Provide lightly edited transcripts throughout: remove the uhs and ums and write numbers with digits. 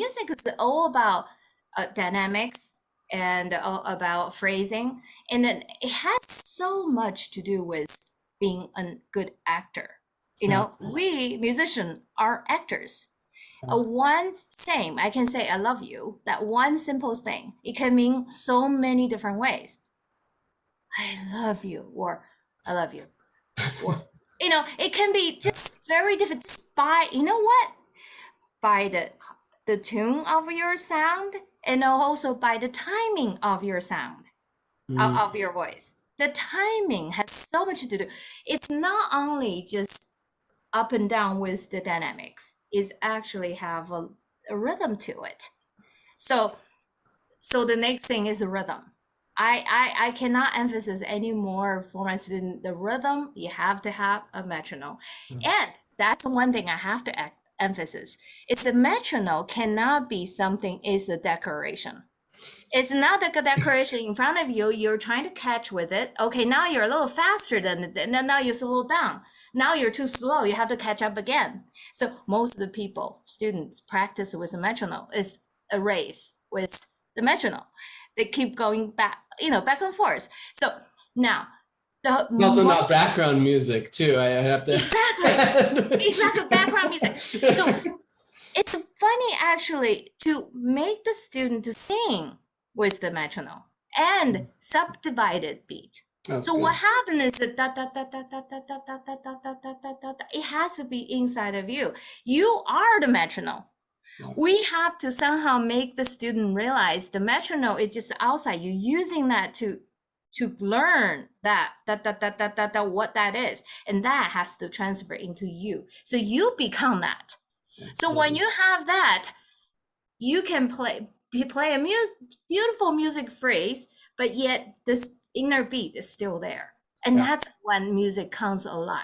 music is all about dynamics and about phrasing, and then it has so much to do with being a good actor. You know, we musicians are actors. One same, I can say I love you. That one simple thing, it can mean so many different ways. I love you, or I love you, or you know, it can be just very different just by, you know what, by the tune of your sound, and also by the timing of your sound, of your voice. The timing has so much to do. It's not only just up and down with the dynamics, it's actually have a rhythm to it. So the next thing is the rhythm. I cannot emphasize anymore for my student the rhythm. You have to have a metronome, and that's one thing I have to emphasize. Is the metronome cannot be something is a decoration. It's not like a decoration in front of you. You're trying to catch with it. Okay, now you're a little faster than now you slow down. Now you're too slow. You have to catch up again. So most of the people, students, practice with a metronome is a race with the metronome. They keep going back, back and forth. So now it's also not background music too. I have to exactly background music. So it's funny actually to make the student to sing with the metronome and subdivided beat. So what happened is that it has to be inside of you. You are the metronome. We have to somehow make the student realize the metronome is just outside. You're using that to learn that what that is, and that has to transfer into you. So you become that. So when you have that, you can play a beautiful music phrase, but yet this inner beat is still there. And that's when music comes alive.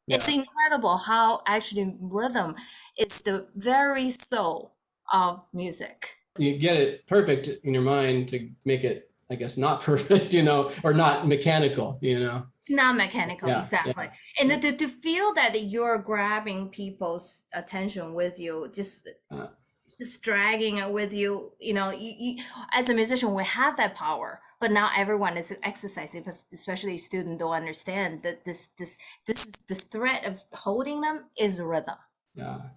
It's incredible how actually rhythm is the very soul of music. You get it perfect in your mind to make it, I guess, not perfect, or not mechanical, Not mechanical, exactly. And to feel that you're grabbing people's attention with you, just dragging it with you, you, as a musician, we have that power, but now everyone is exercising, especially students don't understand that this threat of holding them is rhythm.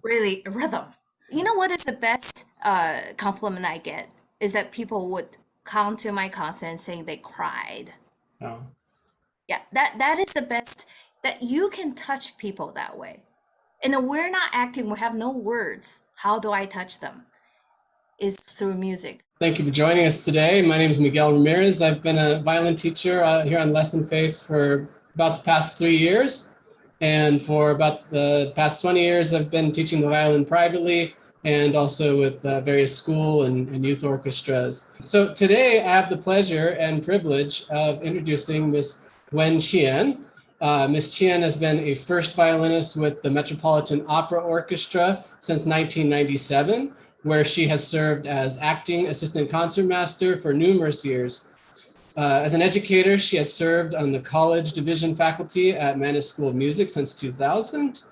Really rhythm. You know what is the best compliment I get is that people would come to my concert and saying they cried. Yeah, that is the best, that you can touch people that way. And we're not acting, we have no words. How do I touch them? Is through music. Thank you for joining us today. My name is Miguel Ramirez. I've been a violin teacher here on Lessonface for about the past 3 years. And for about the past 20 years, I've been teaching the violin privately and also with various school and youth orchestras. So today I have the pleasure and privilege of introducing Miss Wen Qian. Miss Qian has been a first violinist with the Metropolitan Opera Orchestra since 1997, where she has served as acting assistant concertmaster for numerous years. As an educator, she has served on the college division faculty at Mannes School of Music since 2000.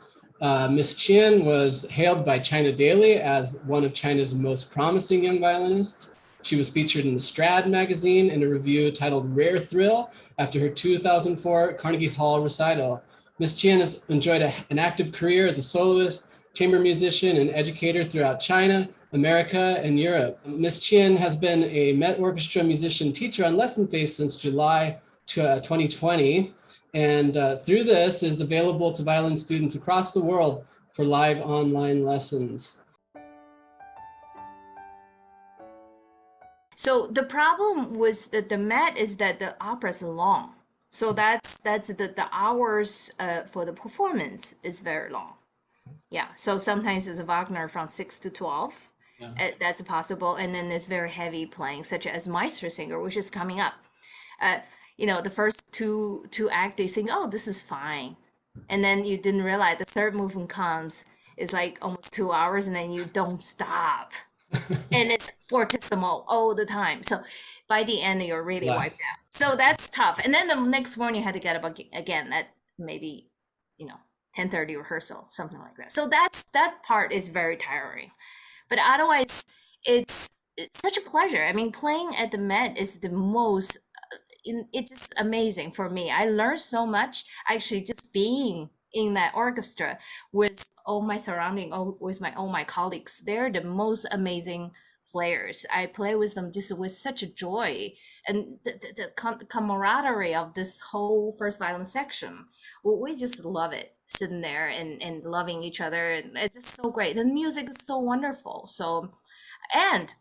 Miss Qian was hailed by China Daily as one of China's most promising young violinists. She was featured in the Strad magazine in a review titled Rare Thrill after her 2004 Carnegie Hall recital. Miss Qian has enjoyed an active career as a soloist, chamber musician, and educator throughout China, America, and Europe. Miss Qian has been a Met Orchestra musician teacher on Lessonface since July 2020, and through this is available to violin students across the world for live online lessons. So the problem with the Met is that the opera is long. So that's the hours for the performance is very long. Yeah, so sometimes it's a Wagner from 6 to 12. That's possible. And then there's very heavy playing, such as Meistersinger, which is coming up. The first two acts, they think, oh, this is fine. And then you didn't realize the third movement comes, is like almost 2 hours, and then you don't stop. And it's fortissimo all the time. So by the end, you're really wiped out. So that's tough. And then the next morning, you had to get up again at maybe, 10:30 rehearsal, something like that. So that part is very tiring. But otherwise, it's such a pleasure. I mean, playing at the Met is the most it's just amazing for me. I learned so much actually just being in that orchestra with all my surrounding, with all my colleagues. They're the most amazing players. I play with them just with such a joy, and the camaraderie of this whole first violin section. Well, we just love it sitting there and loving each other, and it's just so great. The music is so wonderful. So, and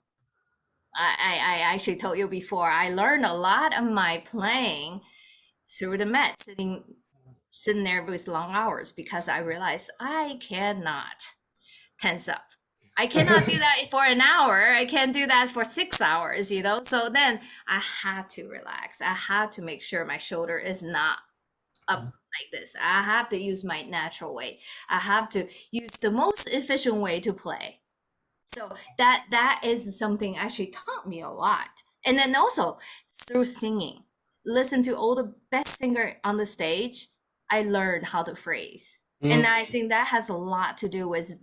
I actually told you before, I learned a lot of my playing through the Met, sitting there with long hours, because I realized I cannot tense up. I cannot do that for an hour. I can't do that for 6 hours, you know? So then I had to relax. I had to make sure my shoulder is not up like this. I have to use my natural weight. I have to use the most efficient way to play. So that is something actually taught me a lot. And then also through singing, listen to all the best singer on the stage, I learned how to phrase. And I think that has a lot to do with,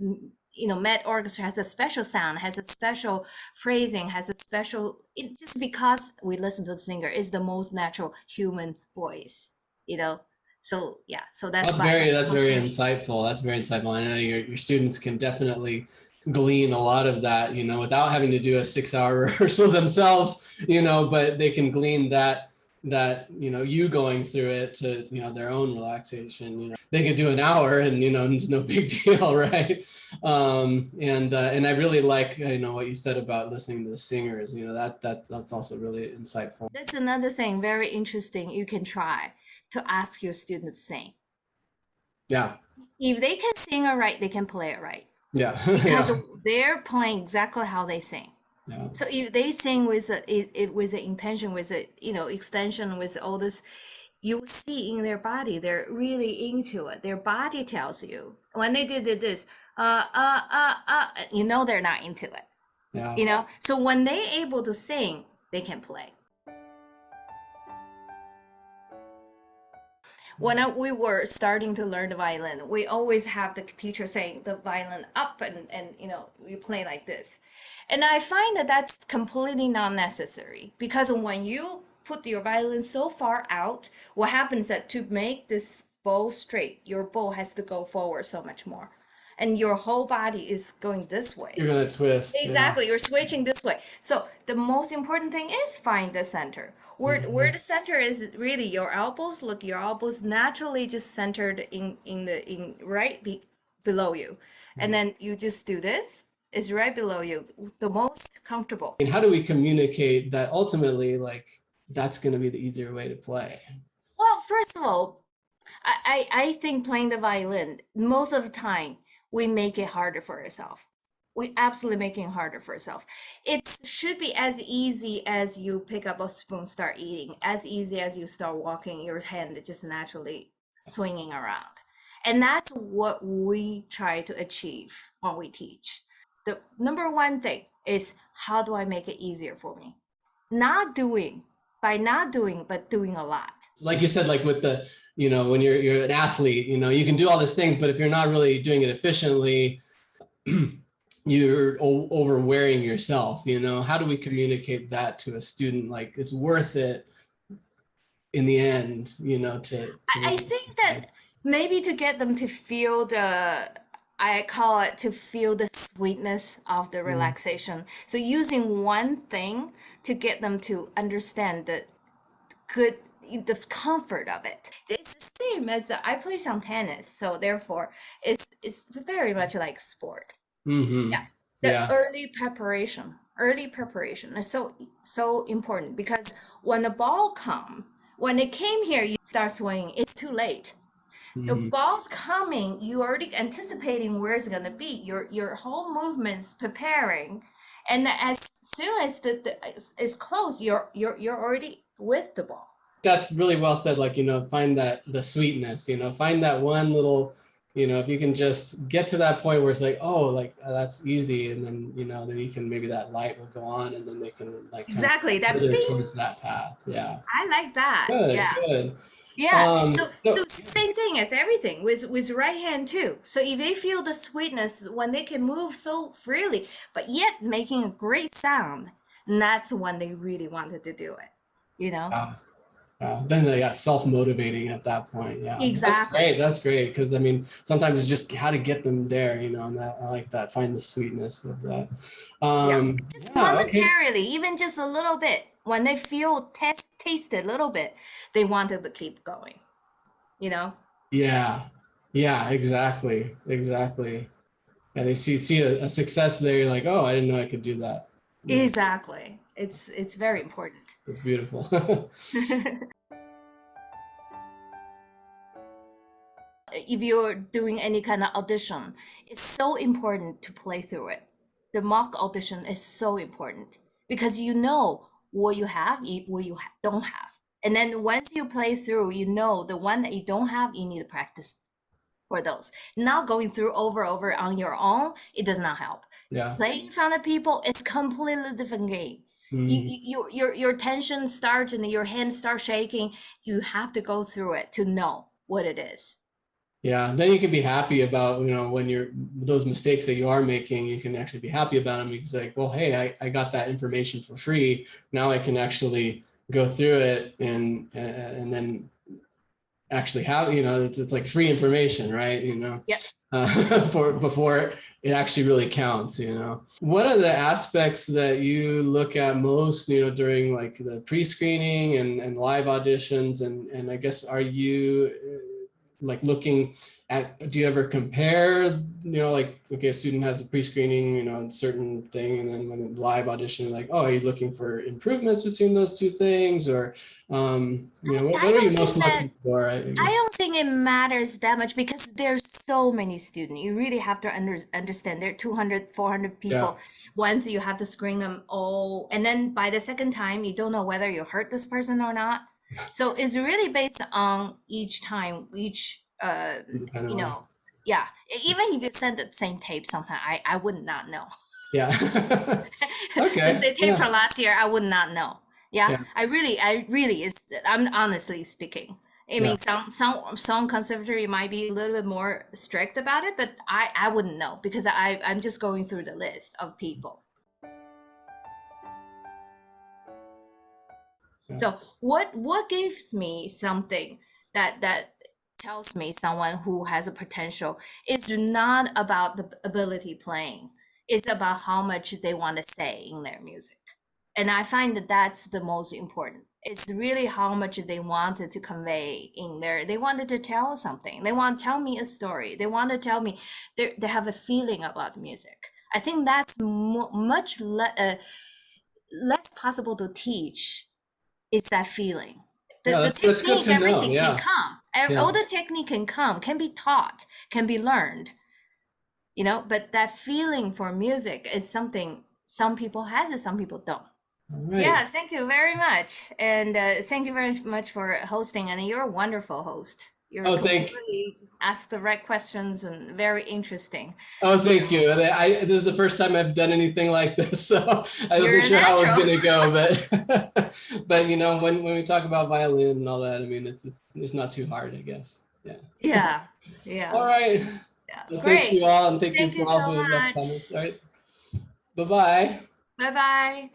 Met Orchestra has a special sound, has a special phrasing, has a special, just because we listen to the singer is the most natural human voice, you know? So yeah, so that's very insightful. That's very insightful. I know your students can definitely glean a lot of that, without having to do a 6-hour rehearsal themselves, but they can glean that you going through it to their own relaxation. They could do an hour and it's no big deal, right? And I really like what you said about listening to the singers. That's also really insightful. That's another thing very interesting you can try, to ask your student to sing. Yeah. If they can sing it right, they can play it right. Yeah. Because they're playing exactly how they sing. Yeah. So if they sing with with an intention, with a extension, with all this, you see in their body, they're really into it. Their body tells you when they do this, they're not into it. Yeah. So when they're able to sing, they can play. When we were starting to learn the violin, we always have the teacher saying the violin up, and you play like this. And I find that that's completely not necessary, because when you put your violin so far out, what happens that to make this bow straight, your bow has to go forward so much more. And your whole body is going this way. You're going to twist. Exactly. Yeah. You're switching this way. So the most important thing is find the center. Where the center is really your elbows. Look, your elbows naturally just centered in right below you. And then you just do this. It's right below you, the most comfortable. And how do we communicate that ultimately, that's going to be the easier way to play? Well, first of all, I think playing the violin, most of the time, we make it harder for yourself. We absolutely making it harder for yourself. It should be as easy as you pick up a spoon, start eating, as easy as you start walking, your hand just naturally swinging around. And that's what we try to achieve when we teach. The number one thing is, how do I make it easier for me? By not doing, but doing a lot. Like you said, with the, when you're an athlete, you can do all these things, but if you're not really doing it efficiently, you're overwearing yourself. How do we communicate that to a student? It's worth it in the end, I think that maybe to get them to feel I call it to feel the sweetness of the relaxation. So using one thing to get them to understand the comfort of it. It's the same as I play some tennis, so therefore it's very much like sport. Early preparation is so important, because when the ball when it came here, you start swinging, it's too late. The ball's coming, you already anticipating where it's gonna be. Your whole movement's preparing, and as soon as it's close, you're already with the ball. That's really well said. Find the sweetness. Find that one little. If you can just get to that point where it's that's easy, and then then you can, maybe that light will go on, and then they can exactly that towards that path. Yeah, I like that. Good, yeah. Good. Yeah. So So same thing as everything with right hand too. So if they feel the sweetness when they can move so freely, but yet making a great sound, that's when they really wanted to do it. You know? uh, then they got self-motivating at that point. Yeah, that's great. Exactly. That's great because I mean, sometimes it's just how to get them there, you know, and that I like that. Find the sweetness of that. Yeah. Just Yeah. Okay. momentarily, even just a little bit. When they feel taste a little bit, they wanted to keep going. You know? Yeah. Yeah. Exactly. Exactly. Yeah. They see a success there. You're like, oh, I didn't know I could do that. Yeah. Exactly. It's very important. It's beautiful. If you're doing any kind of audition, it's so important to play through it. The mock audition is so important because you know what you have, what you don't have. And then once you play through, you know the one that you don't have, you need to practice for those. Not going through over on your own, it does not help. Yeah. Playing in front of people, it's completely different game. Mhm. Your tension starts and your hands start shaking. You have to go through it to know what it is. Yeah, then you can be happy about, you know, when you're those mistakes that you are making, you can actually be happy about them because like, well, hey, I got that information for free. Now I can actually go through it and then actually have, you know, it's like free information, right? You know, Yep. for before it actually really counts, you know. What are the aspects that you look at most, you know, during like the pre-screening and live auditions and I guess are you like looking at, do you ever compare, you know, like, okay, a student has a pre-screening, you know, certain thing, and then when live audition, like, oh, are you looking for improvements between those two things? Or, you know, I what are you don't most think that looking for, I I guess? don't think it matters that much because there's so many students. You really have to understand there are 200, 400 Yeah. people. Once you have to screen them all, and then by the second time, you don't know whether you hurt this person or not. So it's really based on each time, each you Independently. know, yeah. Even if you send the same tape, sometimes I would not know. Yeah. the, Okay. the tape Yeah. from last year, I would not know. Yeah, Yeah. I really is. I'm honestly speaking. I Yeah. mean, some conservatory might be a little bit more strict about it, but I wouldn't know because I'm just going through the list of people. Yeah. So what gives me something that tells me someone who has a potential is not about the ability playing. It's about how much they want to say in their music. And I find that that's the most important. It's really how much they wanted to convey in there. They wanted to tell something. They want to tell me a story. They want to tell me they have a feeling about music. I think that's much less possible to teach is that feeling. Yeah. The That's good technique, to know. everything can Yeah. come. Yeah. All the technique can come, can be taught, can be learned, you know, but that feeling for music is something some people has and some people don't. All right. Yeah, thank you very much. And thank you very much for hosting. And you're a wonderful host. You're Oh, thank completely ask the right questions and very interesting. Oh, So thank you. This is the first time I've done anything like this, so I you're wasn't a sure how it was natural. going to go. But, but you know, when we talk about violin and all that, I mean, it's not too hard, I guess. Yeah. Yeah, All yeah, right. yeah. Well, thank Great. you all, and thank you Thank you for all so who left comments. much. All right. Bye bye. Bye bye.